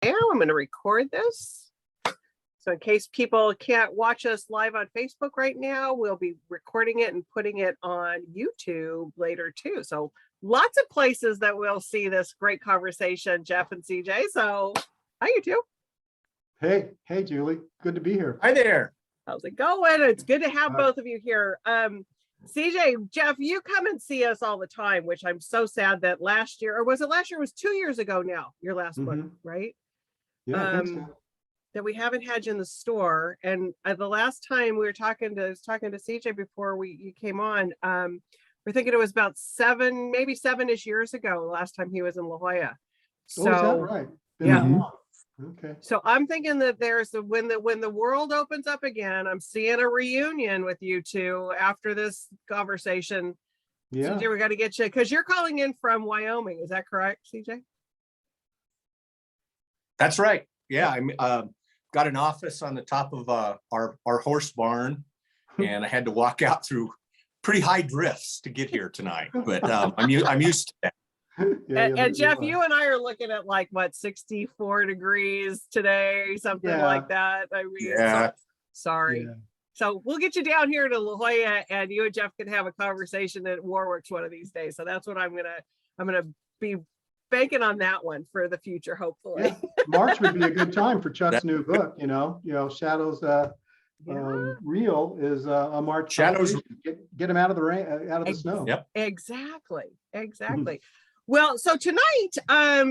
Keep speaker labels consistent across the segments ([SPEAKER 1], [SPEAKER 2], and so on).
[SPEAKER 1] Now I'm going to record this. So in case people can't watch us live on Facebook right now, we'll be recording it and putting it on YouTube later too. So lots of places that we'll see this great conversation, Jeff and CJ. So hi, you two.
[SPEAKER 2] Hey, Julie. Good to be here.
[SPEAKER 3] Hi there.
[SPEAKER 1] How's it going? It's good to have both of you here. CJ, Jeff, you come and see us all the time, which I'm so sad that last year, or was it last year? It was 2 years ago now, your last book, right?
[SPEAKER 2] Yeah, I think so.
[SPEAKER 1] That we haven't had you in the store. And the last time we were talking to CJ before you came on, we're thinking it was about maybe 7-ish years ago, last time he was in La Jolla. So,
[SPEAKER 2] is that right?
[SPEAKER 1] Yeah.
[SPEAKER 2] Okay.
[SPEAKER 1] So I'm thinking that when the world opens up again, I'm seeing a reunion with you two after this conversation.
[SPEAKER 2] Yeah.
[SPEAKER 1] CJ, we got to get you, because you're calling in from Wyoming. Is that correct, CJ?
[SPEAKER 3] That's right. Yeah, I got an office on the top of our horse barn, and I had to walk out through pretty high drifts to get here tonight. But I'm used to that.
[SPEAKER 1] And Jeff, you and I are looking at like what 64 degrees today, something like that. I mean,
[SPEAKER 3] yeah.
[SPEAKER 1] Sorry.
[SPEAKER 2] Yeah.
[SPEAKER 1] So we'll get you down here to La Jolla, and you and Jeff can have a conversation at Warwick's one of these days. So that's what I'm gonna be banking on that one for the future, hopefully.
[SPEAKER 2] Yeah. March would be a good time for Chuck's new book. You know, Shadows Real is a March.
[SPEAKER 3] Shadows.
[SPEAKER 2] Get him out of the rain, out of the snow.
[SPEAKER 3] Yep.
[SPEAKER 1] Exactly. Well, so tonight,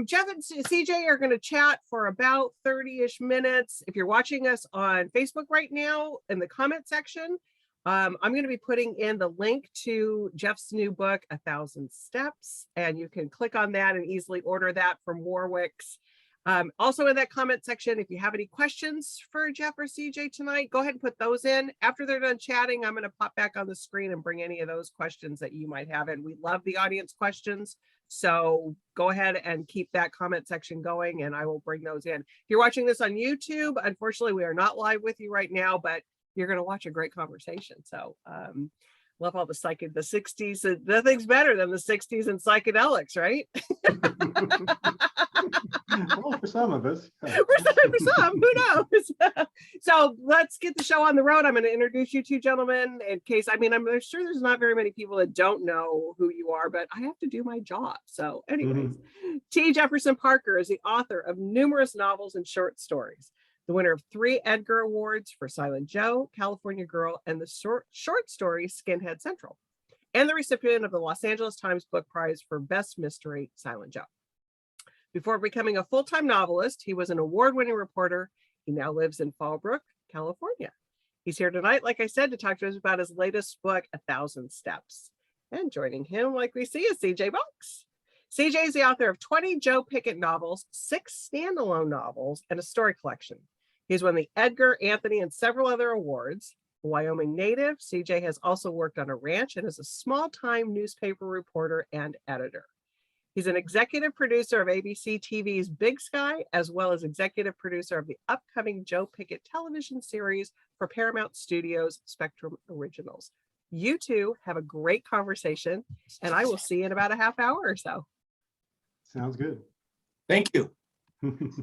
[SPEAKER 1] Jeff and CJ are going to chat for about 30-ish minutes. If you're watching us on Facebook right now, in the comment section, I'm going to be putting in the link to Jeff's new book, 1,000 Steps, and you can click on that and easily order that from Warwick's. Also in that comment section, if you have any questions for Jeff or CJ tonight, go ahead and put those in. After they're done chatting, I'm going to pop back on the screen and bring any of those questions that you might have. And we love the audience questions. So go ahead and keep that comment section going, and I will bring those in. If you're watching this on YouTube, unfortunately, we are not live with you right now, but you're going to watch a great conversation. So love all the 60s. Nothing's better than the 60s and psychedelics, right?
[SPEAKER 2] Well, for some of us. Yeah.
[SPEAKER 1] For some, who knows? So let's get the show on the road. I'm going to introduce you two gentlemen in case, I'm sure there's not very many people that don't know who you are, but I have to do my job. So anyways, T. Jefferson Parker is the author of numerous novels and short stories, the winner of 3 Edgar Awards for Silent Joe, California Girl, and the short story Skinhead Central, and the recipient of the Los Angeles Times Book Prize for Best Mystery, Silent Joe. Before becoming a full-time novelist, he was an award-winning reporter. He now lives in Fallbrook, California. He's here tonight, like I said, to talk to us about his latest book, 1,000 Steps. And joining him, like we see, is CJ Box. CJ is the author of 20 Joe Pickett novels, 6 standalone novels, and a story collection. He's won the Edgar, Anthony, and several other awards. A Wyoming native, CJ has also worked on a ranch and is a small-time newspaper reporter and editor. He's an executive producer of ABC TV's Big Sky, as well as executive producer of the upcoming Joe Pickett television series for Paramount Studios Spectrum Originals. You two have a great conversation, and I will see you in about a half hour or so.
[SPEAKER 2] Sounds good.
[SPEAKER 3] Thank you.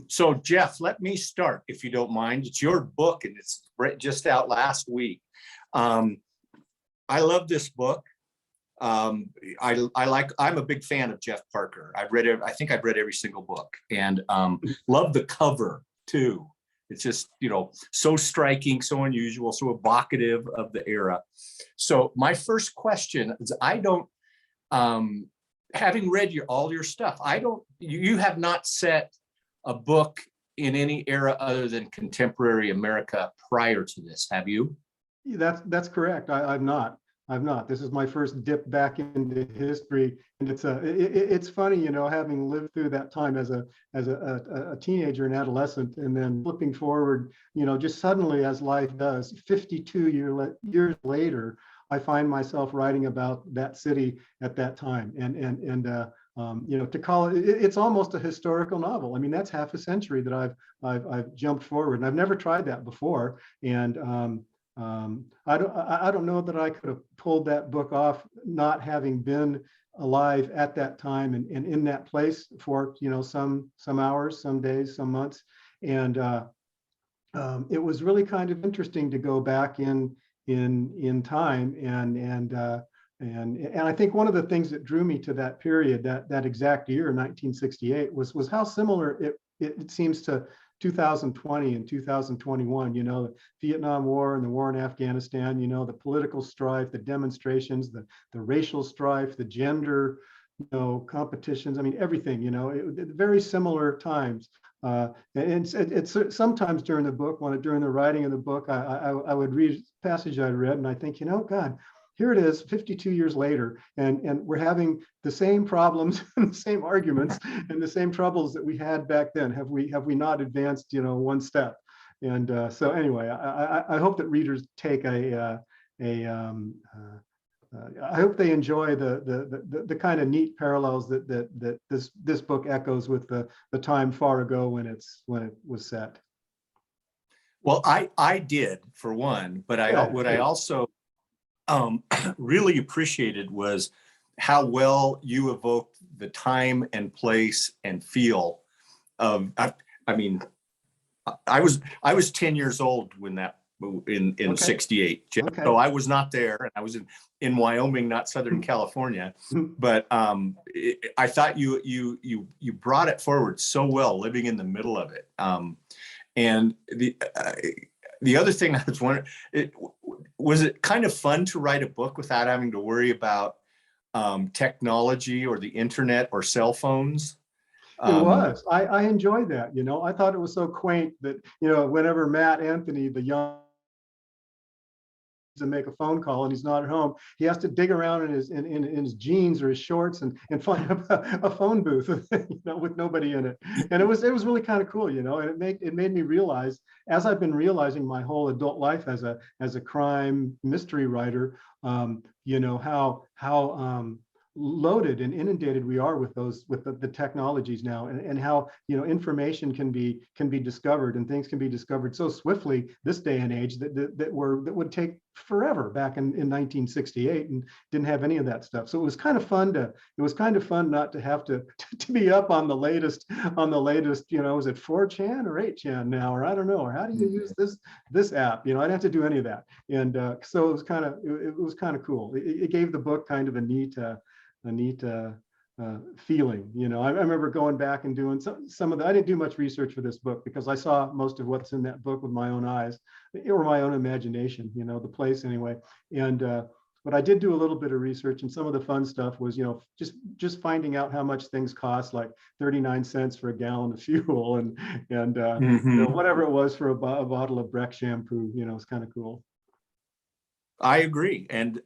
[SPEAKER 3] So, Jeff, let me start, if you don't mind. It's your book, and it's just out last week. I love this book. I'm a big fan of Jeff Parker. I think I've read every single book, and love the cover too. It's just, so striking, so unusual, so evocative of the era. So my first question is, having read all your stuff, you have not set a book in any era other than contemporary America prior to this, have you?
[SPEAKER 2] That's correct. I've not. This is my first dip back into history, and it's funny, having lived through that time as a teenager and adolescent, and then flipping forward, just suddenly, as life does, 52 years later, I find myself writing about that city at that time, and to call it's almost a historical novel. I mean, that's half a century that I've jumped forward, and I've never tried that before, and I don't know that I could have pulled that book off, not having been alive at that time and in that place for, you know, some hours, some days, some months. And it was really kind of interesting to go back in time and I think one of the things that drew me to that period, that exact year, 1968, was how similar it seems to 2020 and 2021. You know, the Vietnam War and the war in Afghanistan. You know, the political strife, the demonstrations, the racial strife, the gender, you know, competitions. I mean, everything. You know, very similar times. And it's sometimes during the book, during the writing of the book, I would read a passage I read, and I think, you know, God, here it is 52 years later, and we're having the same problems and the same arguments and the same troubles that we had back then. Have we not advanced, you know, one step? And so anyway, I hope that readers take I hope they enjoy the kind of neat parallels that this book echoes with the time far ago when it was set.
[SPEAKER 3] Well, I did, for one, but I also really appreciated was how well you evoked the time and place and feel of. I mean, I was 10 years old when that in
[SPEAKER 2] Okay.
[SPEAKER 3] 68.
[SPEAKER 2] Okay.
[SPEAKER 3] So I was not there, and I was in Wyoming, not Southern California. But I thought you brought it forward so well, living in the middle of it. And the other thing I was wondering, was it kind of fun to write a book without having to worry about technology or the internet or cell phones?
[SPEAKER 2] It was. I enjoyed that. You know, I thought it was so quaint that, you know, whenever Matt Anthony, the young, to make a phone call and he's not at home, he has to dig around in his jeans or his shorts and find a phone booth, you know, with nobody in it. And it was really kind of cool, you know, and it made me realize, as I've been realizing my whole adult life as a crime mystery writer, you know, how loaded and inundated we are with the technologies now, and how, you know, information can be discovered and things can be discovered so swiftly this day and age that would take forever back in 1968 and didn't have any of that stuff. So it was kind of fun not to have to be up on the latest, you know, is it 4chan or 8chan now, or I don't know, or how do you use this app? You know, I didn't have to do any of that. And so it was kind of cool. It gave the book kind of a neat feeling. You know, I remember going back and doing some of the, I didn't do much research for this book because I saw most of what's in that book with my own eyes or my own imagination, you know, the place anyway. And but I did do a little bit of research, and some of the fun stuff was, you know, just finding out how much things cost, like 39 cents for a gallon of fuel and you know, whatever it was for a bottle of Breck shampoo. You know, it's kind of cool.
[SPEAKER 3] I agree. And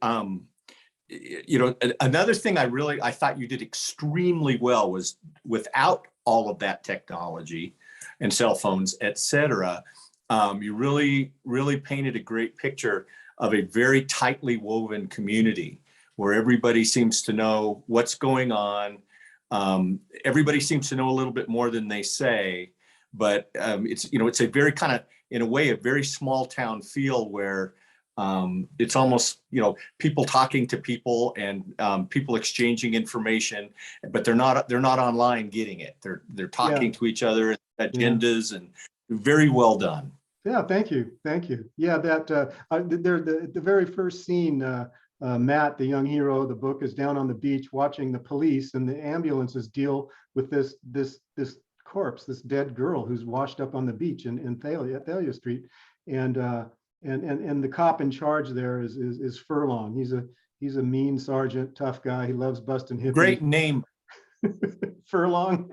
[SPEAKER 3] you know, another thing I thought you did extremely well was, without all of that technology and cell phones, et cetera, you really painted a great picture of a very tightly woven community where everybody seems to know what's going on. Everybody seems to know a little bit more than they say, but it's, you know, it's a very kind of, in a way, a very small town feel where it's almost, you know, people talking to people and people exchanging information, but they're not online getting it. They're talking to each other, agendas, and very well done.
[SPEAKER 2] Yeah, thank you. Yeah, that the very first scene, Matt, the young hero of the book, is down on the beach watching the police and the ambulances deal with this corpse, this dead girl who's washed up on the beach in Thalia Street, and the cop in charge there is Furlong. He's a mean sergeant, tough guy. He loves busting hippies.
[SPEAKER 3] Great name.
[SPEAKER 2] Furlong.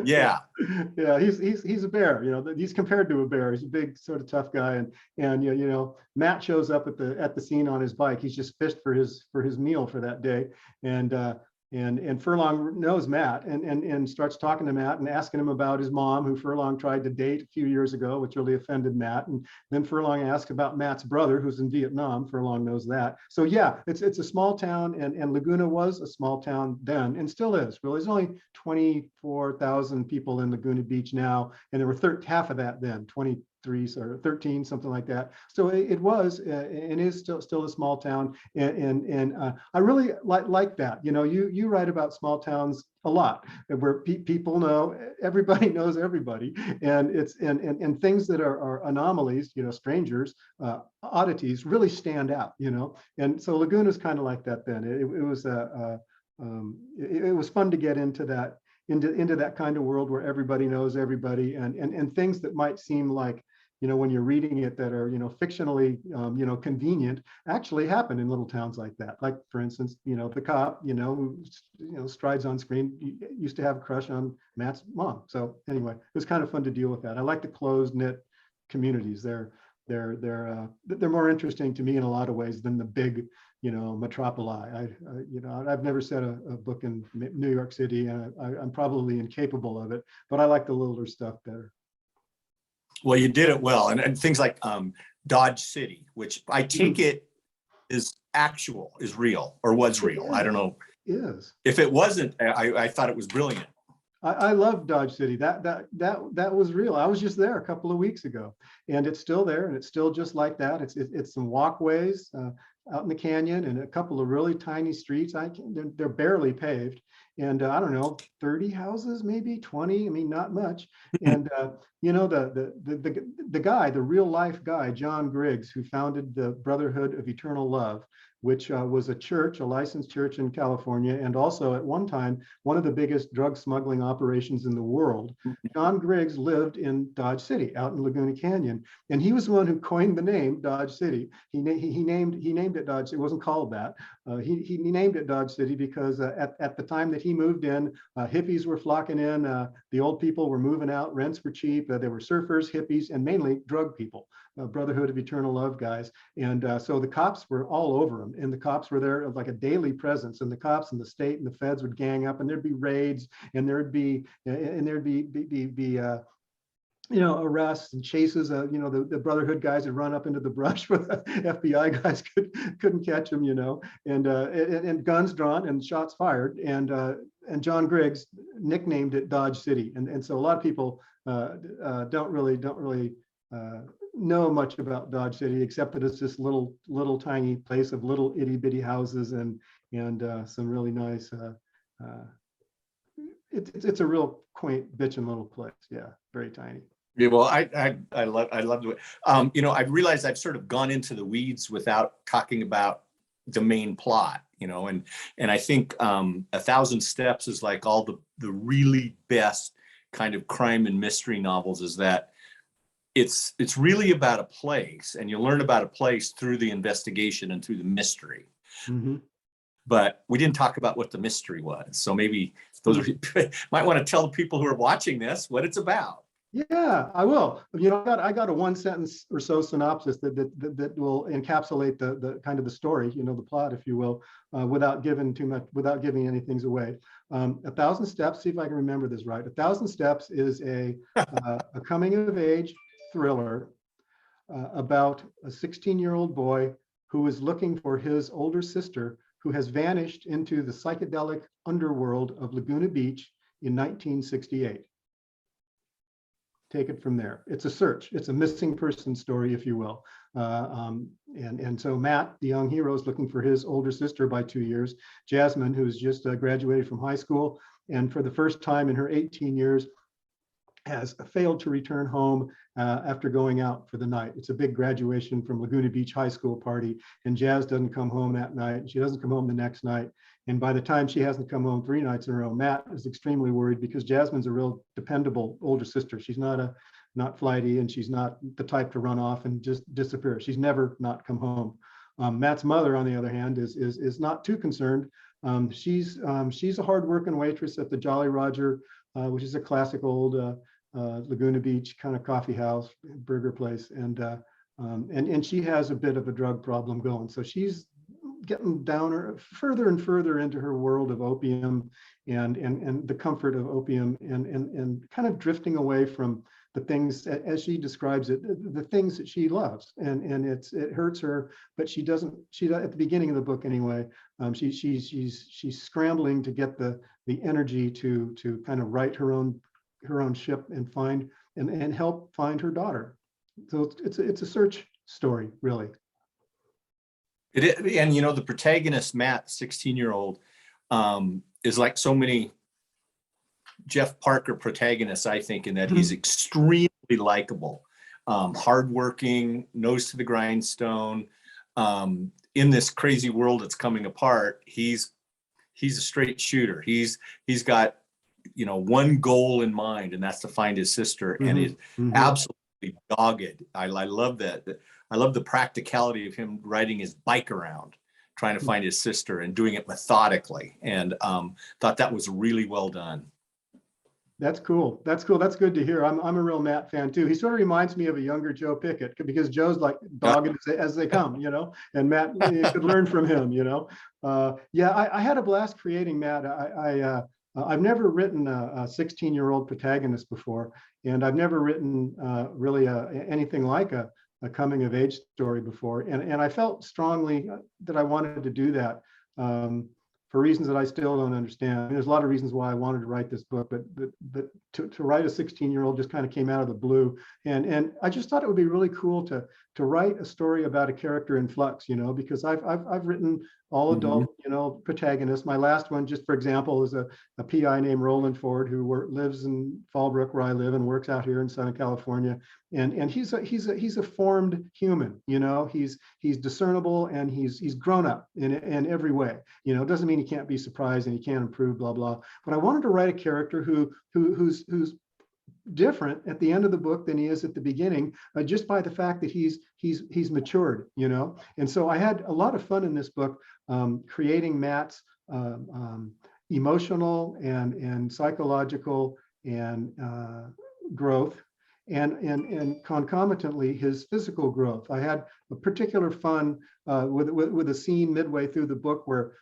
[SPEAKER 3] Yeah.
[SPEAKER 2] Yeah, he's a bear, you know, he's compared to a bear. He's a big sort of tough guy, and you know, Matt shows up at the scene on his bike. He's just fished for his meal for that day, and Furlong knows Matt and starts talking to Matt and asking him about his mom, who Furlong tried to date a few years ago, which really offended Matt. And then Furlong asks about Matt's brother, who's in Vietnam. Furlong knows that. So yeah, it's a small town, and Laguna was a small town then and still is. Really, there's only 24,000 people in Laguna Beach now, and there were half of that then, or 13, something like that. So it was and is still a small town, and I really like that. You know, you write about small towns a lot, where people know everybody knows everybody, and it's and things that are anomalies, you know, strangers, oddities, really stand out. You know, and so Laguna is kind of like that. Then it was it was fun to get into that into that kind of world where everybody knows everybody, and things that might seem like, you know, when you're reading it, that are, you know, fictionally, you know, convenient, actually happen in little towns like that. Like, for instance, you know, the cop, you know, who, you know, strides on screen, used to have a crush on Matt's mom. So anyway, it was kind of fun to deal with that. I like the closed knit communities. They're more interesting to me in a lot of ways than the big, you know, metropoli. You know, I've never said a book in New York City, and I'm probably incapable of it, but I like the littler stuff better.
[SPEAKER 3] Well, you did it well. And things like Dodge City, which I take it is real, or was real. I don't know.
[SPEAKER 2] Is.
[SPEAKER 3] If it wasn't, I thought it was brilliant.
[SPEAKER 2] I love Dodge City. That was real. I was just there a couple of weeks ago, and it's still there, and it's still just like that. It's some walkways out in the canyon, and a couple of really tiny streets. They're barely paved, and I don't know, 30 houses, maybe 20. I mean, not much. And you know, the guy, the real life guy, John Griggs, who founded the Brotherhood of Eternal Love, which was a church, a licensed church in California, and also at one time, one of the biggest drug smuggling operations in the world. John Griggs lived in Dodge City, out in Laguna Canyon, and he was the one who coined the name Dodge City. He named it Dodge City. It wasn't called that. He named it Dodge City because at the time that he moved in, hippies were flocking in. The old people were moving out. Rents were cheap. They were surfers, hippies, and mainly drug people. Brotherhood of Eternal Love guys. And so the cops were all over them, and the cops were there like a daily presence, and the cops and the state and the feds would gang up, and there'd be raids, and there'd be you know, arrests and chases. You know, the Brotherhood guys would run up into the brush where the FBI guys couldn't catch them, you know, and guns drawn and shots fired. And John Griggs nicknamed it Dodge City. And so a lot of people don't really know much about Dodge City, except that it's this little tiny place of little itty bitty houses and some really nice. It's a real quaint bitchin' little place. Yeah, very tiny.
[SPEAKER 3] Yeah, well, I loved it. You know, I've realized I've sort of gone into the weeds without talking about the main plot. You know, and I think 1,000 Steps is like all the really best kind of crime and mystery novels. Is that it's really about a place, and you learn about a place through the investigation and through the mystery.
[SPEAKER 2] Mm-hmm.
[SPEAKER 3] But we didn't talk about what the mystery was. So maybe those might want to tell the people who are watching this what it's about.
[SPEAKER 2] Yeah, I will. You know, I got a 1 sentence or so synopsis that will encapsulate the kind of the story, you know, the plot, if you will, without giving too much, without giving any things away. 1,000 Steps. See if I can remember this right. 1,000 Steps is a coming of age thriller about a 16-year-old boy who is looking for his older sister, who has vanished into the psychedelic underworld of Laguna Beach in 1968. Take it from there. It's a search. It's a missing person story, if you will. And so Matt, the young hero, is looking for his older sister by 2 years. Jasmine, who's just graduated from high school, and for the first time in her 18 years, has failed to return home after going out for the night. It's a big graduation from Laguna Beach High School party, and Jazz doesn't come home that night. She doesn't come home the next night. And by the time she hasn't come home 3 nights in a row, Matt is extremely worried because Jasmine's a real dependable older sister. She's not flighty, and she's not the type to run off and just disappear. She's never not come home. Matt's mother, on the other hand, is not too concerned. She's a hardworking waitress at the Jolly Roger, which is a classic old Laguna Beach kind of coffee house, burger place, and she has a bit of a drug problem going. So she's getting further and further into her world of opium and the comfort of opium, and kind of drifting away from the things, as she describes it, the things that she loves, and it hurts her, but she at the beginning of the book anyway, she's scrambling to get the energy to kind of right her own ship and find and help find her daughter. So it's a search story, really.
[SPEAKER 3] And the protagonist, Matt, 16-year-old, is like so many Jeff Parker protagonists, I think, in that he's extremely likable, hardworking, nose to the grindstone. In this crazy world that's coming apart, he's a straight shooter. He's got one goal in mind, and that's to find his sister, and he's absolutely dogged. I love that. I love the practicality of him riding his bike around trying to find his sister and doing it methodically, and thought that was really well done.
[SPEAKER 2] That's cool. That's cool. That's good to hear. I'm a real Matt fan too. He sort of reminds me of a younger Joe Pickett, because Joe's like dogged as they come, and Matt, you could learn from him, Yeah, I had a blast creating Matt. I've never written a 16-year-old protagonist before, and I've never written really anything like a coming of age story before. And I felt strongly that I wanted to do that. For reasons that I still don't understand. I mean, there's a lot of reasons why I wanted to write this book, but to write a 16-year-old just kind of came out of the blue. And I just thought it would be really cool to write a story about a character in flux, because I've written all adult, protagonists. My last one, just for example, is a PI named Roland Ford, who lives in Fallbrook, where I live, and works out here in Southern California. And he's a formed human, he's discernible, and he's grown up in every way. It doesn't mean he can't be surprised and he can't improve, blah blah. But I wanted to write a character who's different at the end of the book than he is at the beginning, just by the fact that he's matured, And so I had a lot of fun in this book, creating Matt's emotional and psychological and growth, and concomitantly his physical growth. I had a particular fun with a scene midway through the book where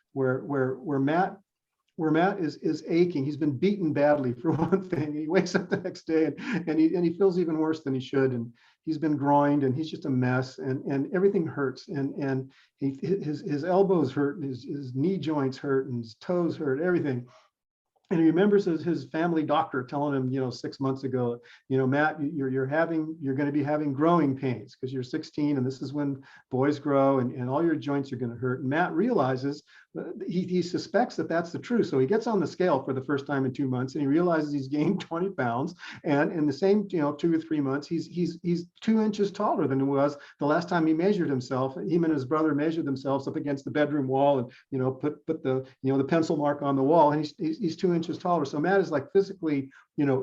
[SPEAKER 2] Matt is aching. He's been beaten badly, for one thing. He wakes up the next day and he feels even worse than he should. And he's been groined, and he's just a mess, and everything hurts. And his elbows hurt, and his knee joints hurt, and his toes hurt, everything. And he remembers his family doctor telling him, 6 months ago, Matt, you're going to be having growing pains because you're 16, and this is when boys grow, and all your joints are going to hurt. And Matt realizes, he suspects that that's the truth. So he gets on the scale for the first time in 2 months, and he realizes he's gained 20 pounds. And in the same, 2 or 3 months, he's 2 inches taller than he was the last time he measured himself. Him and his brother measured themselves up against the bedroom wall, and put the the pencil mark on the wall, and he's 2 inches taller. So Matt is like physically,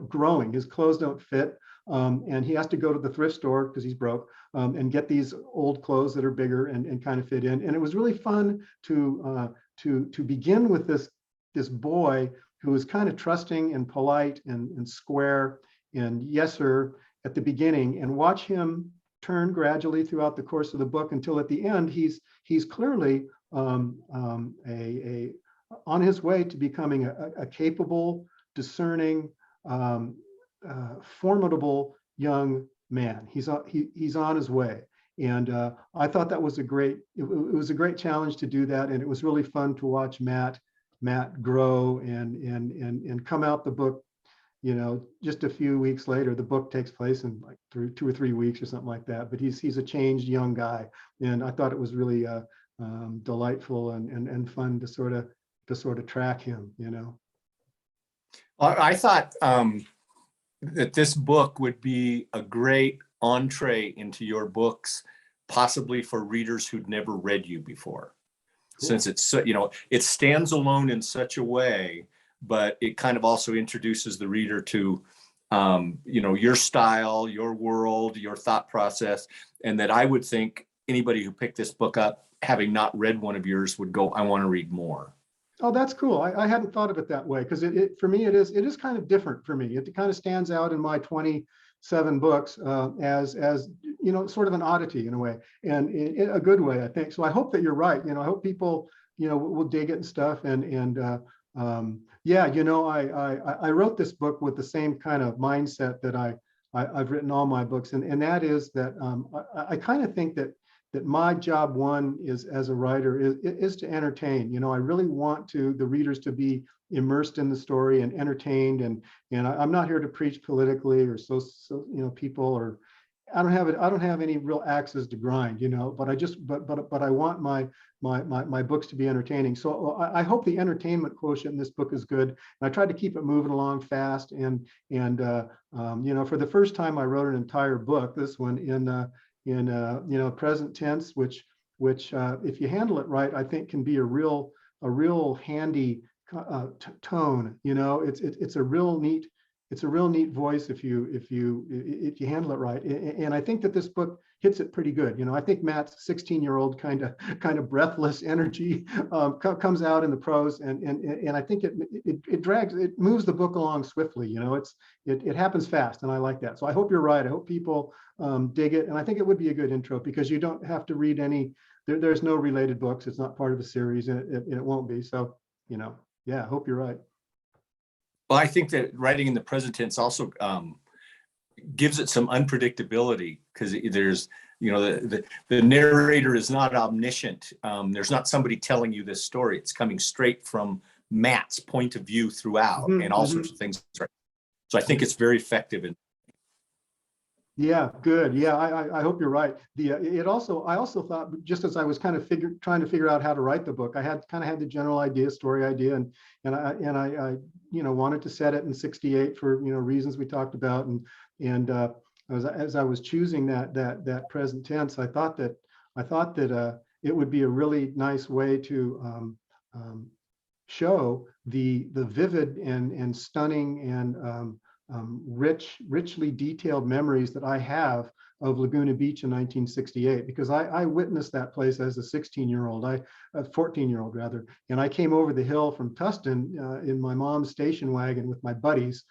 [SPEAKER 2] growing. His clothes don't fit. And he has to go to the thrift store because he's broke, and get these old clothes that are bigger and kind of fit in. And it was really fun to begin with this boy who was kind of trusting and polite and square and yes sir at the beginning, and watch him turn gradually throughout the course of the book until at the end he's clearly on his way to becoming a capable, discerning, formidable young man. He's on his way, and I thought that was it was a great challenge to do that, and it was really fun to watch Matt grow and come out the book. Just a few weeks later, the book takes place in like 2 or 3 weeks or something like that. But he's a changed young guy, and I thought it was really delightful and fun to sort of track him.
[SPEAKER 3] I thought that this book would be a great entree into your books, possibly for readers who'd never read you before. Cool. Since it's it stands alone in such a way, but it kind of also introduces the reader to your style, your world, your thought process, and that I would think anybody who picked this book up, having not read one of yours, would go, I want to read more.
[SPEAKER 2] Oh, that's cool. I hadn't thought of it that way, because for me it is kind of different for me. It kind of stands out in my 27 books as sort of an oddity in a way, and in a good way, I think. So I hope that you're right. I hope people will dig it and stuff. I wrote this book with the same kind of mindset that I've written all my books, and that is that I kind of think that my job one is, as a writer, is to entertain. I really want the readers to be immersed in the story and entertained, and I'm not here to preach politically or so people, or I don't have any real axes to grind, you know, but I want my books to be entertaining. So I hope the entertainment quotient in this book is good. And I tried to keep it moving along fast. You know, for the first time, I wrote an entire book, this one in you know, present tense, which if you handle it right, I think can be a real handy tone. You know, it's a real neat voice if you handle it right. And I think that this book hits it pretty good. You know, I think Matt's 16-year-old kind of breathless energy comes out in the prose, and I think it moves the book along swiftly. You know, it happens fast, and I like that. So I hope you're right. I hope people dig it, and I think it would be a good intro because you don't have to read any. There's no related books. It's not part of the series, and it won't be. So, you know, yeah, I hope you're right.
[SPEAKER 3] Well, I think that writing in the present tense also gives it some unpredictability, because there's, you know, the narrator is not omniscient. There's not somebody telling you this story. It's coming straight from Matt's point of view throughout, and all sorts of things. So I think it's very effective.
[SPEAKER 2] Yeah, good. Yeah, I hope you're right. I also thought, just as I was kind of trying to figure out how to write the book, I had the general idea, story idea, and I you know, wanted to set it in 68 for, you know, reasons we talked about, and as I was choosing that present tense, I thought that it would be a really nice way to show the vivid and stunning and richly detailed memories that I have of Laguna Beach in 1968, because I witnessed that place as a 16-year-old, a 14-year-old rather, and I came over the hill from Tustin in my mom's station wagon with my buddies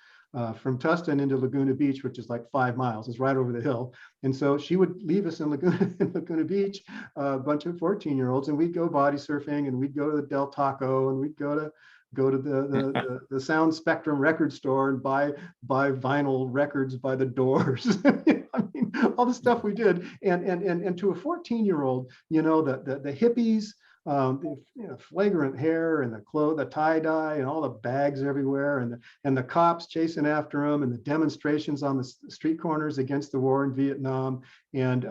[SPEAKER 2] from Tustin into Laguna Beach, which is like 5 miles. It's right over the hill. And so she would leave us in Laguna Beach, a bunch of 14-year-olds, and we'd go body surfing, and we'd go to the Del Taco, and we'd go to the Sound Spectrum record store and buy vinyl records by the Doors. I mean, all the stuff we did, and to a 14-year-old, you know, the hippies, you know, flagrant hair and the tie-dye and all the bags everywhere, and the cops chasing after them, and the demonstrations on the street corners against the war in Vietnam, and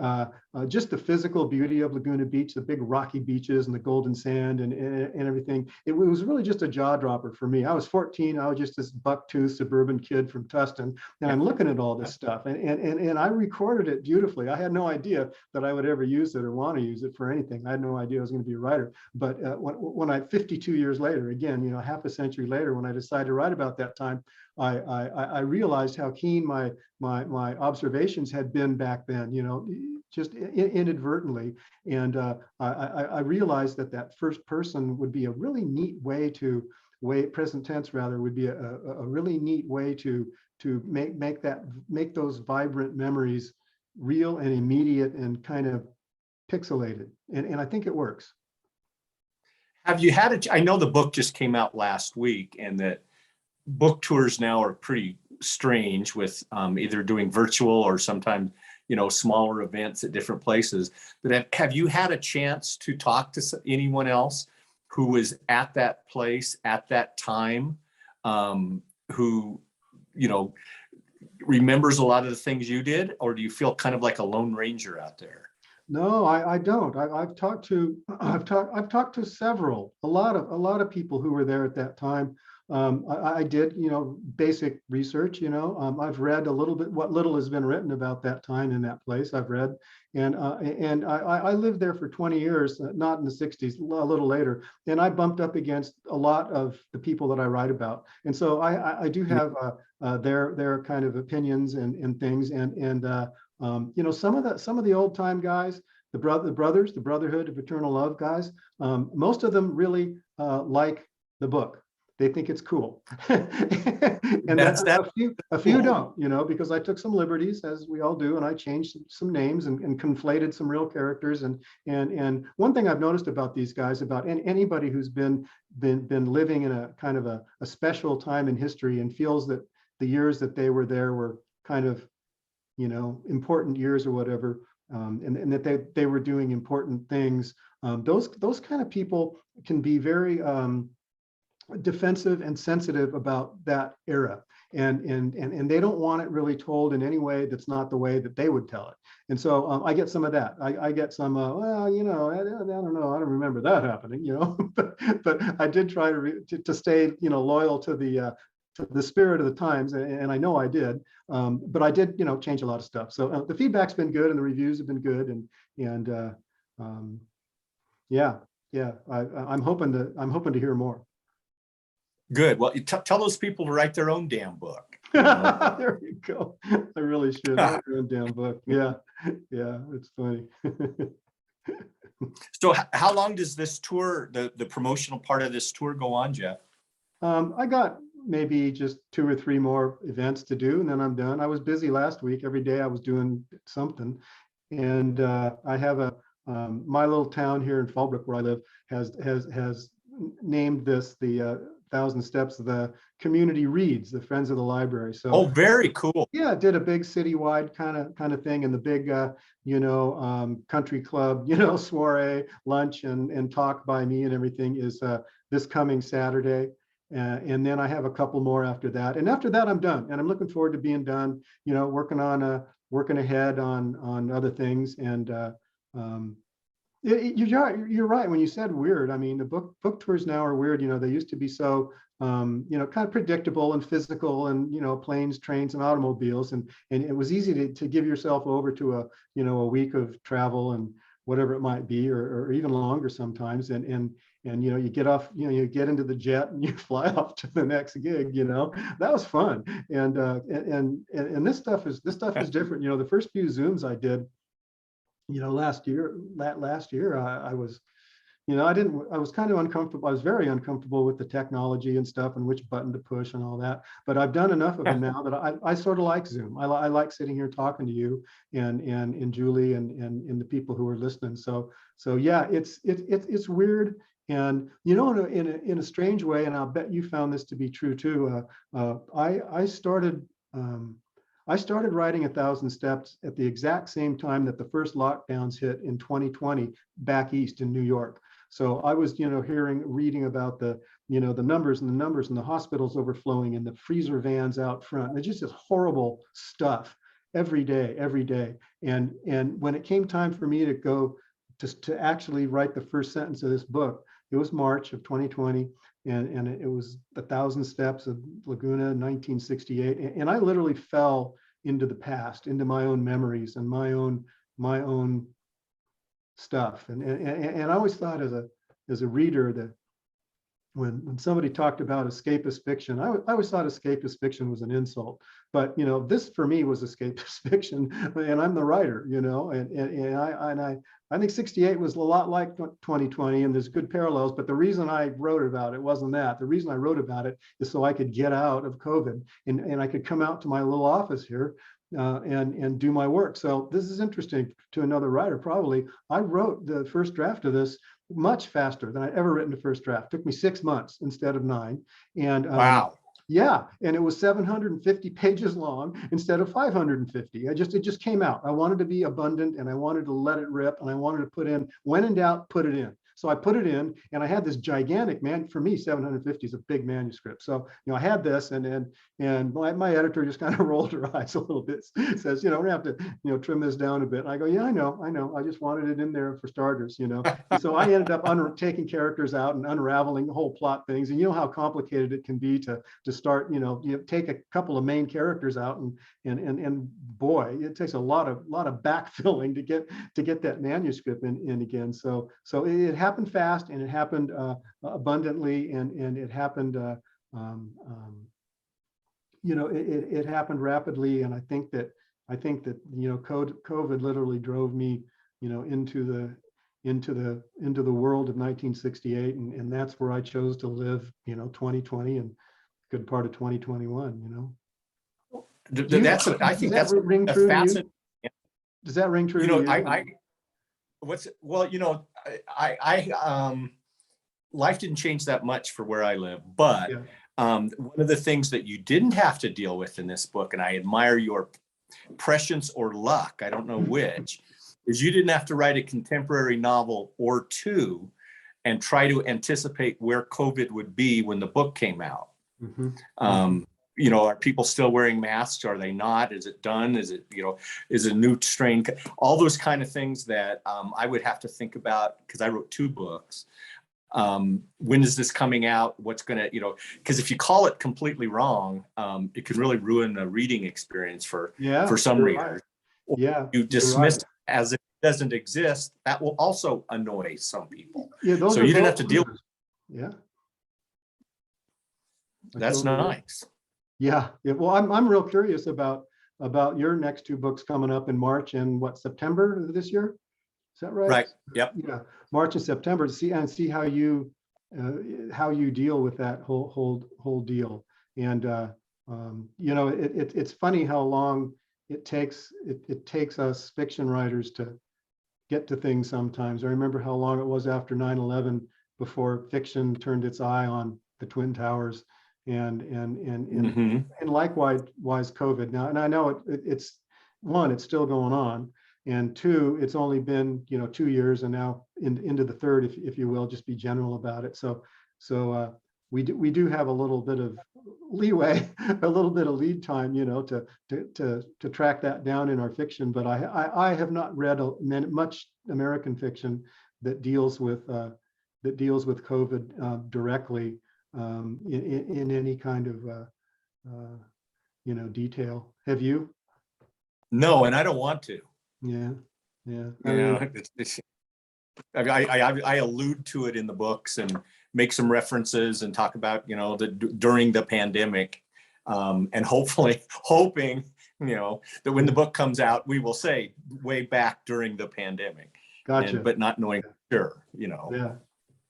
[SPEAKER 2] just the physical beauty of Laguna Beach, the big rocky beaches and the golden sand and everything. It was really just a jaw dropper for me. I was 14. I was just this buck-toothed suburban kid from Tustin, and I'm looking at all this stuff, and I recorded it beautifully. I had no idea that I would ever use it or want to use it for anything. I had no idea I was going to be a writer. But when 52 years later, again, you know, half a century later, when I decided to write about that time, I realized how keen my observations had been back then, you know, just inadvertently. And I realized that first person would be a really neat way present tense rather, would be a really neat way to make those vibrant memories real and immediate and kind of pixelated. And I think it works.
[SPEAKER 3] Have you had I know the book just came out last week, and that book tours now are pretty strange with either doing virtual or sometimes, you know, smaller events at different places. But have you had a chance to talk to anyone else who was at that place at that time, who, you know, remembers a lot of the things you did, or do you feel kind of like a lone ranger out there?
[SPEAKER 2] No, I don't. I've talked to several, a lot of people who were there at that time. I did, you know, basic research. You know, I've read a little bit what little has been written about that time in that place. I've read, and I lived there for 20 years, not in the 60s, a little later, and I bumped up against a lot of the people that I write about, and so I do have their kind of opinions and things, and you know, some of the old time guys, the brothers, the Brotherhood of Eternal Love guys, most of them really like the book. They think it's cool. And a few don't, you know, because I took some liberties, as we all do, and I changed some names and conflated some real characters. And one thing I've noticed about these guys, about anybody who's been living in a kind of a special time in history and feels that the years that they were there were kind of, you know, important years or whatever, and that they were doing important things. Those kind of people can be very defensive and sensitive about that era. and they don't want it really told in any way that's not the way that they would tell it. And so I get some of that. I get some, well, you know, I don't know, I don't remember that happening, you know, but I did try to stay, you know, loyal to the spirit of the times, and I know I did, but I did, you know, change a lot of stuff. So the feedback's been good, and the reviews have been good, and yeah, I'm hoping to hear more.
[SPEAKER 3] Good. Well, tell those people to write their own damn book. You know?
[SPEAKER 2] There you go. I really should write my own damn book. Yeah, it's funny.
[SPEAKER 3] So how long does this tour, the promotional part of this tour, go on, Jeff?
[SPEAKER 2] I got maybe just 2 or 3 more events to do, and then I'm done. I was busy last week. Every day I was doing something, and I have my little town here in Fallbrook where I live has named this the 1,000 Steps of the Community Reads, the Friends of the Library. So
[SPEAKER 3] oh, very cool.
[SPEAKER 2] Yeah, did a big citywide kind of thing, and the big you know, country club, you know, soiree lunch and talk by me and everything is this coming Saturday. And then I have a couple more after that, and after that I'm done, and I'm looking forward to being done, you know, working ahead on other things. And you're right when you said weird. I mean, the book tours now are weird. You know, they used to be so you know, kind of predictable and physical, and you know, planes, trains, and automobiles, and it was easy to give yourself over to a week of travel and whatever it might be, or even longer sometimes. And you know, you get off, you know, you get into the jet and you fly off to the next gig. You know, that was fun. And this stuff is different. You know, the first few Zooms I did, you know, last year I was, you know, I was kind of uncomfortable. I was very uncomfortable with the technology and stuff and which button to push and all that. But I've done enough of them now that I sort of like Zoom. I like sitting here talking to you and Julie and the people who are listening. So yeah, it's weird. And you know, in a strange way, and I'll bet you found this to be true too. I started writing 1,000 Steps at the exact same time that the first lockdowns hit in 2020 back east in New York. So I was, you know, reading about the numbers and the hospitals overflowing and the freezer vans out front. And it's just this horrible stuff every day. And when it came time for me to go to actually write the first sentence of this book, it was March of 2020, and it was 1,000 Steps of Laguna, 1968, and I literally fell into the past, into my own memories and my own stuff. And I always thought as a reader that when somebody talked about escapist fiction, I always thought escapist fiction was an insult. But you know, this for me was escapist fiction, and I'm the writer, you know, and I think 68 was a lot like 2020, and there's good parallels. But the reason I wrote about it wasn't that. The reason I wrote about it is so I could get out of COVID and I could come out to my little office here and do my work. So this is interesting to another writer. Probably I wrote the first draft of this much faster than I'd ever written the first draft. It took me 6 months instead of 9. And
[SPEAKER 3] wow.
[SPEAKER 2] Yeah, and it was 750 pages long instead of 550. It just came out. I wanted to be abundant, and I wanted to let it rip, and I wanted to put in, when in doubt, put it in. So I put it in, and I had this gigantic, for me, 750 is a big manuscript. So, you know, I had this, and my editor just kind of rolled her eyes a little bit, says, you know, we're gonna have to, you know, trim this down a bit. And I go, yeah, I know. I just wanted it in there for starters, you know. And so I ended up taking characters out and unraveling the whole plot things. And you know how complicated it can be to start, you know, take a couple of main characters out, and boy, it takes a lot of backfilling to get that manuscript in again. So it happened fast, and it happened abundantly, and it happened you know, it happened rapidly. And I think that you know, COVID literally drove me, you know, into the world of 1968, and that's where I chose to live, you know, 2020 and good part of 2021, you know.
[SPEAKER 3] That's what I think. That's
[SPEAKER 2] ring true to you? Does that ring true?
[SPEAKER 3] You know,
[SPEAKER 2] to you?
[SPEAKER 3] Well, you know, life didn't change that much for where I live, but
[SPEAKER 2] Yeah.
[SPEAKER 3] One of the things that you didn't have to deal with in this book, and I admire your prescience or luck, I don't know which, is you didn't have to write a contemporary novel or two and try to anticipate where COVID would be when the book came out.
[SPEAKER 2] Mm-hmm.
[SPEAKER 3] are people still wearing masks? Are they not? Is it done? Is it, is a new strain? All those kind of things that I would have to think about, because I wrote 2 books. When is this coming out? What's going to, because if you call it completely wrong, it can really ruin a reading experience for some readers.
[SPEAKER 2] Right. Yeah,
[SPEAKER 3] You dismiss it as if it doesn't exist. That will also annoy some people.
[SPEAKER 2] Yeah, those
[SPEAKER 3] so
[SPEAKER 2] are
[SPEAKER 3] you didn't
[SPEAKER 2] both
[SPEAKER 3] have to deal
[SPEAKER 2] rumors. Yeah.
[SPEAKER 3] That's nice.
[SPEAKER 2] Yeah. Well, I'm real curious about your next 2 books coming up in March and September of this year. Is that right?
[SPEAKER 3] Right. Yep.
[SPEAKER 2] Yeah, March and September, to see how you deal with that whole deal. And it's funny how long it takes us fiction writers to get to things sometimes. I remember how long it was after 9/11 before fiction turned its eye on the Twin Towers, and likewise COVID. Now, and I know it's still going on, and 2, it's only been 2 years, and now into the 3rd, if you will, just be general about it. So we do have a little bit of leeway, a little bit of lead time, to track that down in our fiction. But I have not read much American fiction that deals with COVID directly, in any kind of detail. Have you?
[SPEAKER 3] No, and I don't want to.
[SPEAKER 2] Yeah.
[SPEAKER 3] I allude to it in the books and make some references and talk about during the pandemic, and hopefully hoping that when the book comes out, we will say way back during the pandemic.
[SPEAKER 2] Gotcha.
[SPEAKER 3] But not knowing sure.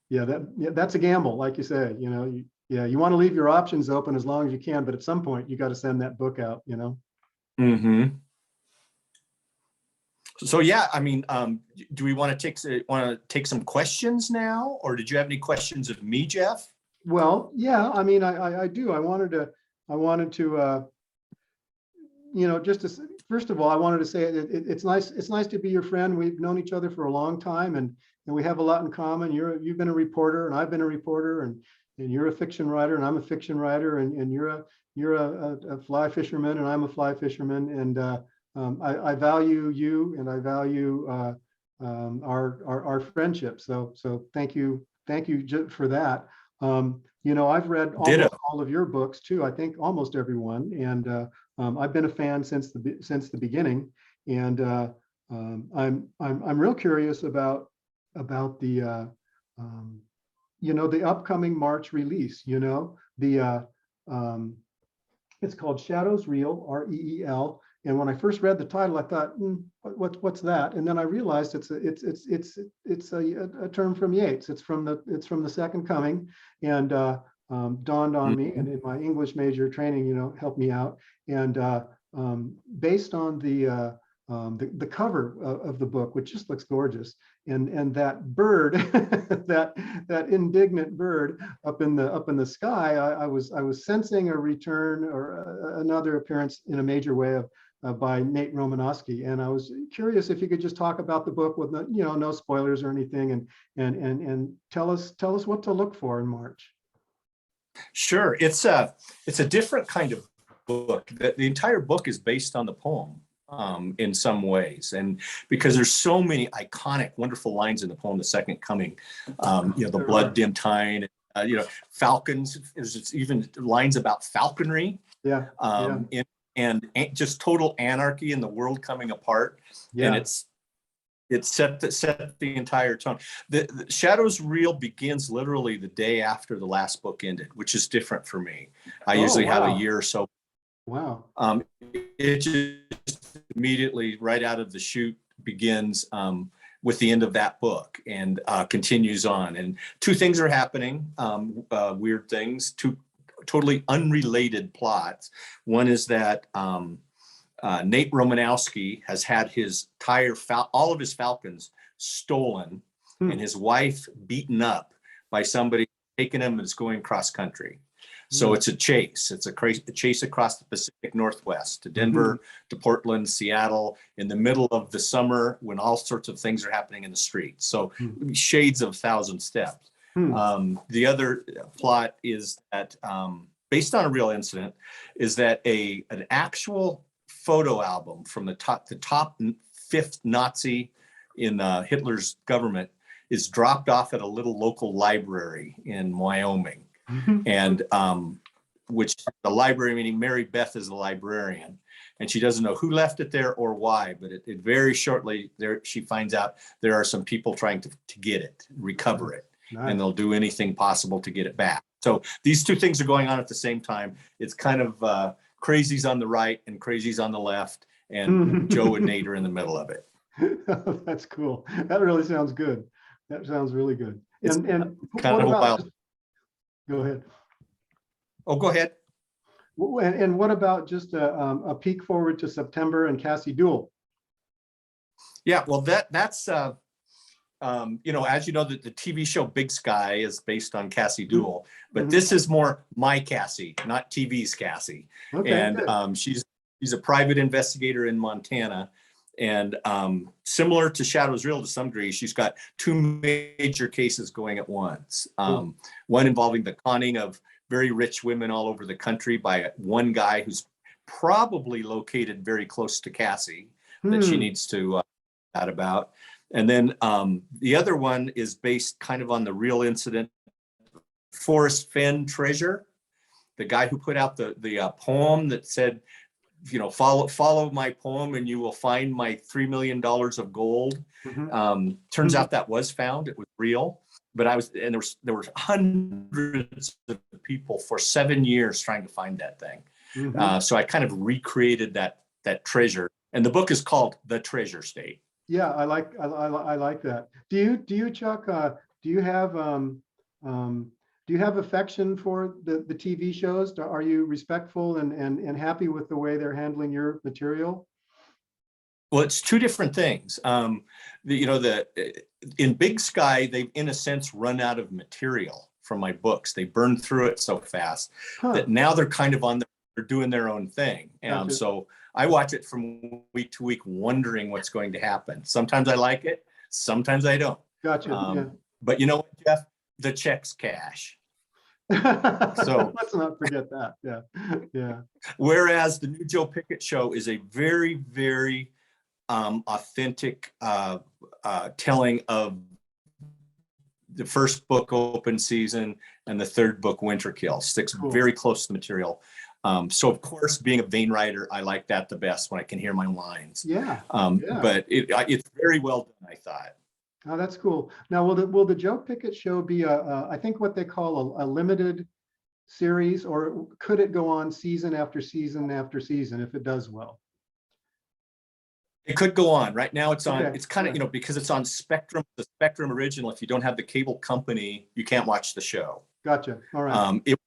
[SPEAKER 2] That's a gamble, like you say. You want to leave your options open as long as you can, but at some point you got to send that book out.
[SPEAKER 3] Mm-hmm. So yeah, I mean, do we want to take some questions now, or did you have any questions of me, Jeff?
[SPEAKER 2] Well, yeah, I mean, I do. I wanted to, first of all, I wanted to say it's nice. It's nice to be your friend. We've known each other for a long time, and we have a lot in common. You've been a reporter, and I've been a reporter, and you're a fiction writer, and I'm a fiction writer, and you're a fly fisherman, and I'm a fly fisherman, and I value you, and I value our friendship. So thank you for that. I've read almost all of your books too. I think almost everyone, and I've been a fan since the beginning. And I'm real curious about the the upcoming March release. It's called Shadows Reel, REEL. And when I first read the title, I thought, what's that? And then I realized it's a term from Yeats. It's from the Second Coming, and dawned on me. And in my English major training, helped me out. And based on the cover of the book, which just looks gorgeous, and that bird, that indignant bird up in the sky, I was sensing a return or another appearance in a major way by Nate Romanowski. And I was curious if you could just talk about the book with no spoilers or anything, and tell us what to look for in March.
[SPEAKER 3] Sure. It's a different kind of book. The entire book is based on the poem in some ways, and because there's so many iconic, wonderful lines in the poem, The Second Coming, the blood dim tide, falcons. There's even lines about falconry. And just total anarchy in the world coming apart. Yeah. And it's set the entire tone. The Shadows Reel begins literally the day after the last book ended, which is different for me. I usually have a year or so.
[SPEAKER 2] Wow.
[SPEAKER 3] It just immediately right out of the chute begins with the end of that book, and continues on. And 2 things are happening, weird things, 2 totally unrelated plots. One is that Nate Romanowski has had his all of his falcons stolen, and his wife beaten up by somebody taking him and is going cross country. So it's a chase. It's a chase across the Pacific Northwest to Denver, to Portland, Seattle, in the middle of the summer when all sorts of things are happening in the streets. So shades of 1,000 steps. The other plot is that based on a real incident, is that an actual photo album from the top fifth Nazi in Hitler's government is dropped off at a little local library in Wyoming. And which the library, meaning Mary Beth is the librarian, and she doesn't know who left it there or why, but it very shortly there she finds out there are some people trying to get it, recover it. Nice. And they'll do anything possible to get it back. So these two things are going on at the same time. It's kind of crazies on the right and crazies on the left, and Joe and Nate are in the middle of it.
[SPEAKER 2] That's cool. That really sounds good. That sounds really good. And
[SPEAKER 3] kind of wild.
[SPEAKER 2] Go ahead.
[SPEAKER 3] Oh, go ahead.
[SPEAKER 2] And what about just a peek forward to September and Cassie Duel?
[SPEAKER 3] Yeah, well, that's you know, as you know, that the TV show Big Sky is based on Cassie Duel, but this is more my Cassie, not TV's Cassie. Okay, and she's a private investigator in Montana, and similar to Shadows Real to some degree, she's got two major cases going at once. One involving the conning of very rich women all over the country by one guy who's probably located very close to Cassie that she needs to out about. And then the other one is based kind of on the real incident, Forrest Fenn Treasure, the guy who put out the poem that said, you know, follow my poem and you will find my $3 million of gold. Turns out that was found, it was real. But there were hundreds of people for 7 years trying to find that thing. So I kind of recreated that treasure, and the book is called The Treasure State.
[SPEAKER 2] Yeah, I like that. Do you Chuck? Do you have affection for the TV shows? Are you respectful and happy with the way they're handling your material?
[SPEAKER 3] Well, it's two different things. In Big Sky, they've in a sense run out of material from my books. They burned through it so fast that now they're kind of they're doing their own thing. And so I watch it from week to week, wondering what's going to happen. Sometimes I like it, sometimes I don't.
[SPEAKER 2] Gotcha.
[SPEAKER 3] But you know what, Jeff? The checks cash.
[SPEAKER 2] So let's not forget that. Yeah.
[SPEAKER 3] Whereas the new Joe Pickett show is a very, very authentic telling of the first book, Open Season, and the third book, Winter Kill. Sticks very close to the material. So of course, being a vein writer, I like that the best when I can hear my lines. But it's very well done, I thought.
[SPEAKER 2] Oh, that's cool. Now, will the Joe Pickett show be I think what they call a limited series, or could it go on season after season after season if it does well?
[SPEAKER 3] It could go on. Right now it's on, it's kind of, you know, because it's on Spectrum, the Spectrum original, if you don't have the cable company, you can't watch the show.
[SPEAKER 2] Gotcha. All right.
[SPEAKER 3] It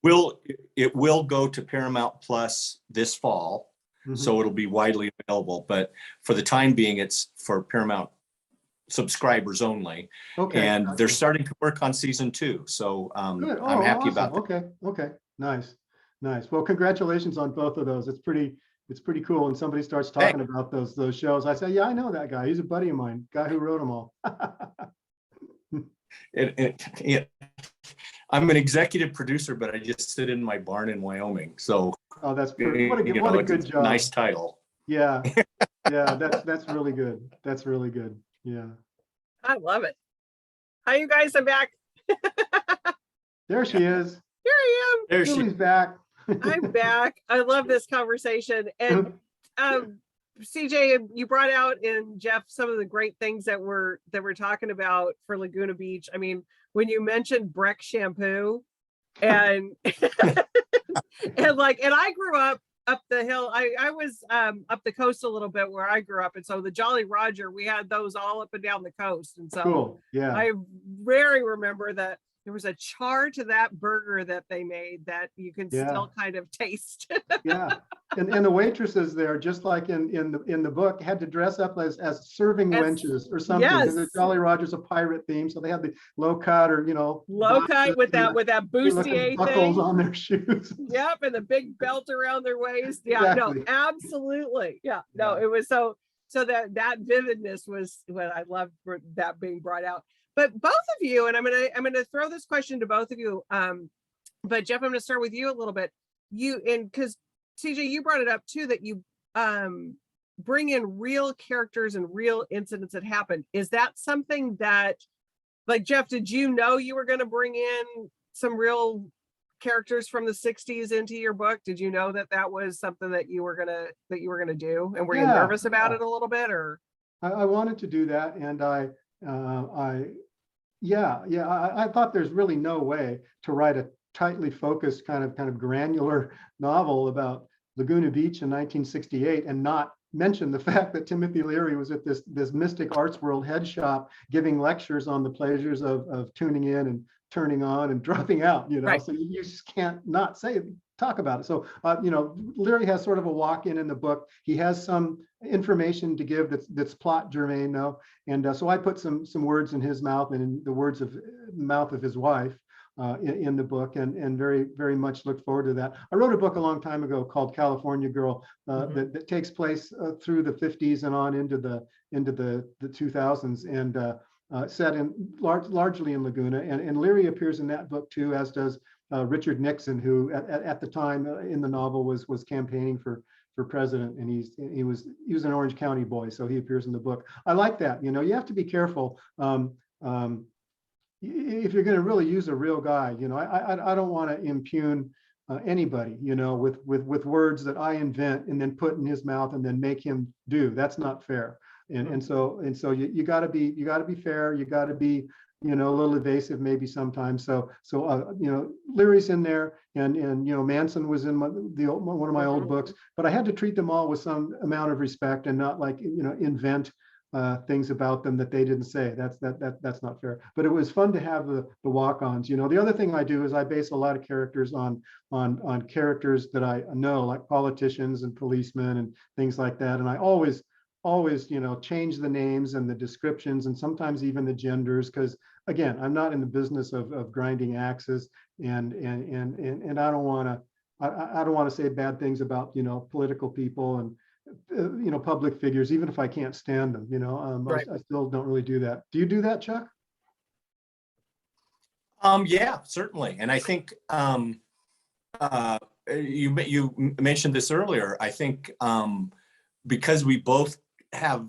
[SPEAKER 3] will go to Paramount Plus this fall, so it'll be widely available. But for the time being, it's for Paramount subscribers only. And they're starting to work on season 2. So I'm happy about that.
[SPEAKER 2] Okay. Nice. Well, congratulations on both of those. It's pretty cool. And somebody starts talking about those shows. I say, yeah, I know that guy. He's a buddy of mine, guy who wrote them all.
[SPEAKER 3] I'm an executive producer, but I just sit in my barn in Wyoming. So
[SPEAKER 2] that's perfect. What a good job.
[SPEAKER 3] Nice title.
[SPEAKER 2] Yeah. That's really good. That's really good. Yeah.
[SPEAKER 1] I love it. Hi, you guys. I'm back.
[SPEAKER 2] There she is.
[SPEAKER 1] Here I am.
[SPEAKER 3] There
[SPEAKER 2] Julie's back.
[SPEAKER 1] I'm back. I love this conversation. And CJ, you brought out, and Jeff, some of the great things that we're talking about for Laguna Beach. I mean, when you mentioned Breck shampoo and and I grew up the hill. I was up the coast a little bit where I grew up. And so the Jolly Roger, we had those all up and down the coast. And so
[SPEAKER 2] cool. Yeah.
[SPEAKER 1] I very remember that there was a char to that burger that they made that you can still kind of taste.
[SPEAKER 2] Yeah. And the waitresses there, just like in the book, had to dress up as serving wenches or something. Because the Jolly Roger's a pirate theme, so they had the low cut or
[SPEAKER 1] low cut with that bustier
[SPEAKER 2] buckles on their shoes.
[SPEAKER 1] Yep, and the big belt around their waist. Yeah, exactly. No, absolutely. Yeah, no, it was so that vividness was what I loved for that being brought out. But both of you, and I'm gonna throw this question to both of you. But Jeff, I'm gonna start with you a little bit. because CJ, you brought it up too, that you bring in real characters and real incidents that happened. Is that something that, like, Jeff, did you know you were going to bring in some real characters from the 60s into your book? Did you know that that was something that you were gonna do? And were you nervous about it a little bit, or?
[SPEAKER 2] I wanted to do that, and I thought there's really no way to write a tightly focused kind of granular novel about Laguna Beach in 1968 and not mention the fact that Timothy Leary was at this Mystic Arts World head shop giving lectures on the pleasures of tuning in and turning on and dropping out,
[SPEAKER 1] Right.
[SPEAKER 2] So you just can't not talk about it. So, Leary has sort of a walk-in in the book. He has some information to give that's plot germane though. And so I put some words in his mouth and in the words of mouth of his wife in the book, and very, very much look forward to that. I wrote a book a long time ago called California Girl that takes place through the 50s and on into the 2000s, and set in largely in Laguna. And Leary appears in that book too, as does Richard Nixon, who at the time in the novel was campaigning for president, and he was an Orange County boy, so he appears in the book. I like that. You have to be careful. If you're going to really use a real guy, I don't want to impugn anybody, with words that I invent and then put in his mouth and then make him do. That's not fair. And so you got to be fair. You got to be a little evasive maybe sometimes. So Leary's in there, and Manson was in one of my old books, but I had to treat them all with some amount of respect and not invent things about them that they didn't say. That's not fair. But it was fun to have the walk-ons. The other thing I do is I base a lot of characters on characters that I know, like politicians and policemen and things like that. And I always change the names and the descriptions and sometimes even the genders, because again, I'm not in the business of grinding axes, and I don't want to say bad things about political people and public figures, even if I can't stand them. Right. I still don't really do that. Do you do that, Chuck?
[SPEAKER 3] Yeah, certainly. And I think you mentioned this earlier. I think because we both have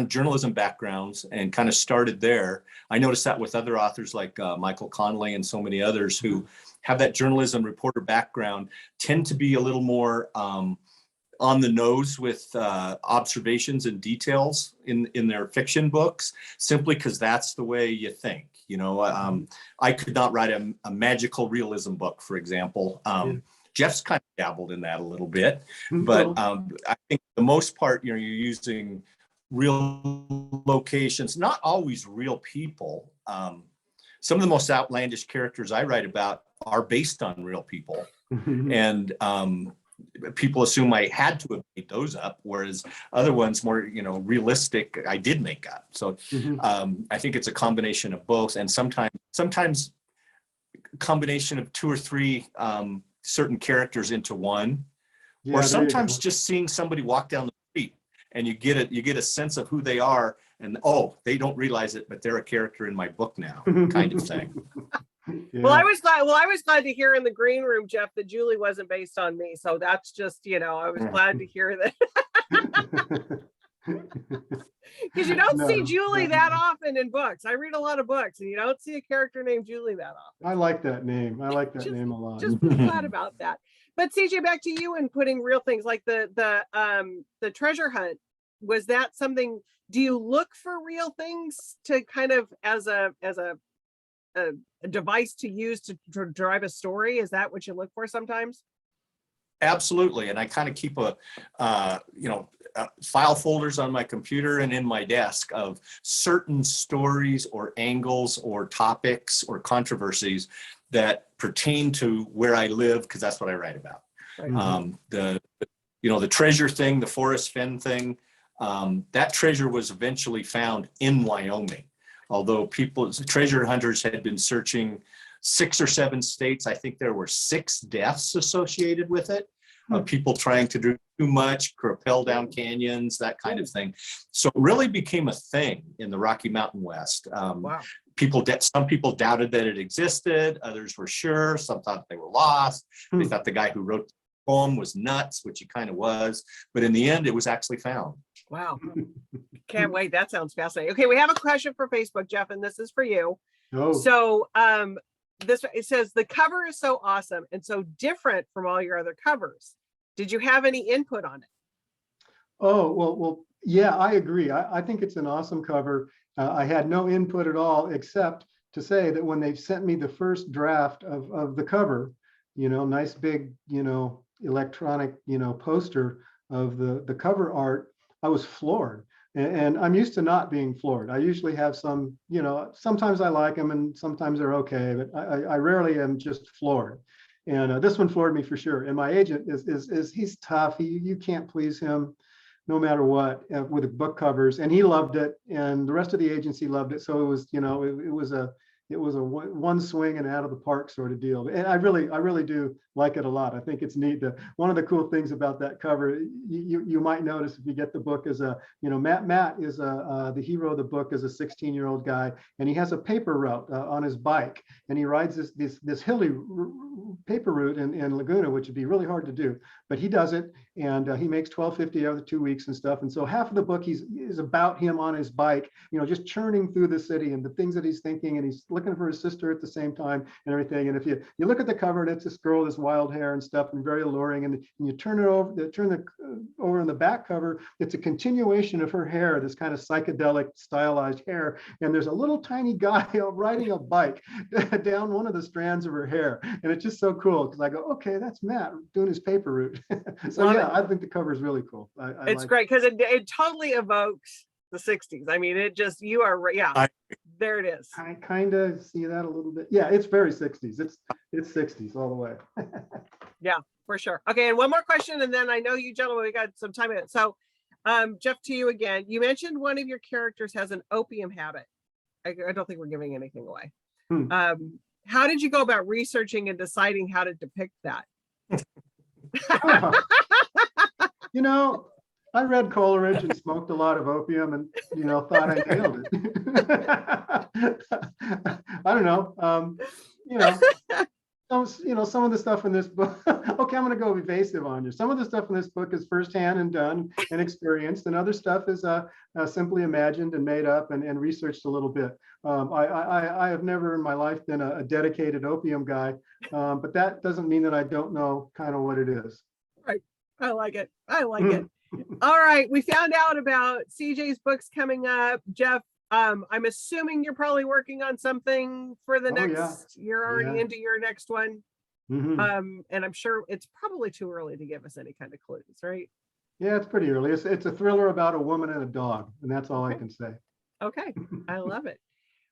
[SPEAKER 3] journalism backgrounds and kind of started there, I noticed that with other authors like Michael Connelly and so many others who have that journalism reporter background tend to be a little more on the nose with observations and details in their fiction books, simply because that's the way you think. I could not write a magical realism book, for example. Jeff's kind of dabbled in that a little bit, but I think for the most part, you're using real locations, not always real people. Some of the most outlandish characters I write about are based on real people, and people assume I had to have made those up, whereas other ones, more realistic, I did make up. So I think it's a combination of both, and sometimes a combination of two or three certain characters into one, or sometimes just seeing somebody walk down the street and you get a sense of who they are, and they don't realize it, but they're a character in my book now, kind of thing.
[SPEAKER 1] Yeah. Well, I was glad to hear in the green room, Jeff, that Julie wasn't based on me. So that's just, I was glad to hear that. Because you don't see Julie that often in books. I read a lot of books, and you don't see a character named Julie that often.
[SPEAKER 2] I like that name. I like that name a lot.
[SPEAKER 1] Just glad about that. But CJ, back to you and putting real things like the treasure hunt. Was that something? Do you look for real things to kind of as a device to use to drive a story? Is that what you look for sometimes?
[SPEAKER 3] Absolutely. And I kind of keep file folders on my computer and in my desk of certain stories or angles or topics or controversies that pertain to where I live, because that's what I write about. Right. The treasure thing, the Forrest Fenn thing, that treasure was eventually found in Wyoming. Although treasure hunters had been searching 6 or 7 states, I think there were 6 deaths associated with it. People trying to do too much, rappel down canyons, that kind of thing. So it really became a thing in the Rocky Mountain West.
[SPEAKER 1] Wow.
[SPEAKER 3] some people doubted that it existed. Others were sure. Some thought they were lost. They thought the guy who wrote the poem was nuts, which he kind of was. But in the end, it was actually found.
[SPEAKER 1] Wow. Can't wait. That sounds fascinating. Okay, we have a question for Facebook, Jeff, and this is for you.
[SPEAKER 2] Oh.
[SPEAKER 1] So it says the cover is so awesome and so different from all your other covers. Did you have any input on it?
[SPEAKER 2] Oh, well, yeah, I agree. I think it's an awesome cover. I had no input at all, except to say that when they sent me the first draft of the cover, nice big, electronic, poster of the cover art, I was floored. And I'm used to not being floored. I usually have some, sometimes I like them and sometimes they're okay, but I rarely am just floored. And this one floored me for sure. And my agent is he's tough. You can't please him no matter what with the book covers. And he loved it, and the rest of the agency loved it. So it was, it was a one swing and out of the park sort of deal. And I really do like it a lot. I think it's neat. One of the cool things about that cover, you might notice if you get the book, is Matt is the hero of the book is a 16-year-old guy, and he has a paper route on his bike, and he rides this hilly paper route in Laguna, which would be really hard to do, but he does it, and he makes $12.50 every 2 weeks and stuff. And so half of the book is about him on his bike, just churning through the city and the things that he's thinking, and he's looking for his sister at the same time and everything. And if you look at the cover, and it's this girl, this wild hair and stuff, and very alluring, and you turn it over in the back cover, it's a continuation of her hair, this kind of psychedelic stylized hair, and there's a little tiny guy riding a bike down one of the strands of her hair, and it's just so cool because I go, okay, that's Matt doing his paper route. So yeah, I think the cover is really cool.
[SPEAKER 1] It's like great because it totally evokes the 60s. I mean, it just, you are, yeah, there it is.
[SPEAKER 2] I kind of see that a little bit. Yeah, it's very 60s. It's 60s all the way.
[SPEAKER 1] Yeah, for sure. Okay, and one more question, and then I know you gentlemen, we got some time in it. So Jeff, to you again, you mentioned one of your characters has an opium habit. I don't think we're giving anything away. How did you go about researching and deciding how to depict that?
[SPEAKER 2] I read Coleridge and smoked a lot of opium and, thought I nailed it. I don't know. Some of the stuff in this book, okay, I'm going to go evasive on you. Some of the stuff in this book is firsthand and done and experienced, and other stuff is simply imagined and made up and researched a little bit. I have never in my life been a dedicated opium guy, but that doesn't mean that I don't know kind of what it is.
[SPEAKER 1] Right. I like it. It. All right. We found out about CJ's books coming up. Jeff, I'm assuming you're probably working on something for the next, you're already into your next one. And I'm sure it's probably too early to give us any kind of clues, right?
[SPEAKER 2] Yeah, it's pretty early. It's a thriller about a woman and a dog, and that's all I can say. Okay.
[SPEAKER 1] I love it.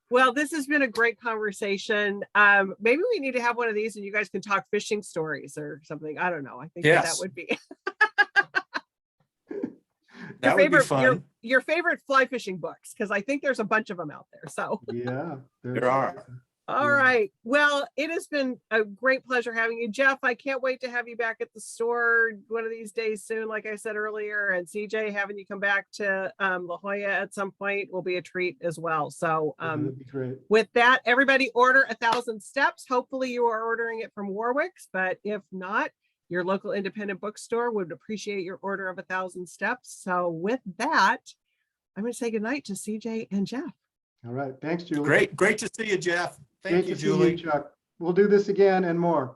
[SPEAKER 1] Well, this has been a great conversation. Maybe we need to have one of these and you guys can talk fishing stories or something. I don't know. I think that would be
[SPEAKER 3] that would be fun.
[SPEAKER 1] Your favorite fly fishing books, because I think there's a bunch of them out there. So
[SPEAKER 2] yeah,
[SPEAKER 3] there are.
[SPEAKER 1] All right. Well, it has been a great pleasure having you, Jeff. I can't wait to have you back at the store one of these days soon, like I said earlier. And CJ, having you come back to La Jolla at some point will be a treat as well. So
[SPEAKER 2] that'd be great.
[SPEAKER 1] With that, everybody order 1,000 Steps. Hopefully you are ordering it from Warwick's, but if not, your local independent bookstore would appreciate your order of 1,000 Steps. So with that, I'm going to say goodnight to CJ and Jeff.
[SPEAKER 2] All right. Thanks, Julie.
[SPEAKER 3] Great to see you, Jeff. Thank you, Julie.
[SPEAKER 2] See you, Chuck. We'll do this again and more.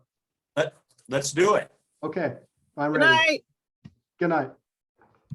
[SPEAKER 3] Let's do it.
[SPEAKER 2] Okay. I'm ready.
[SPEAKER 1] Good night.
[SPEAKER 2] Good night.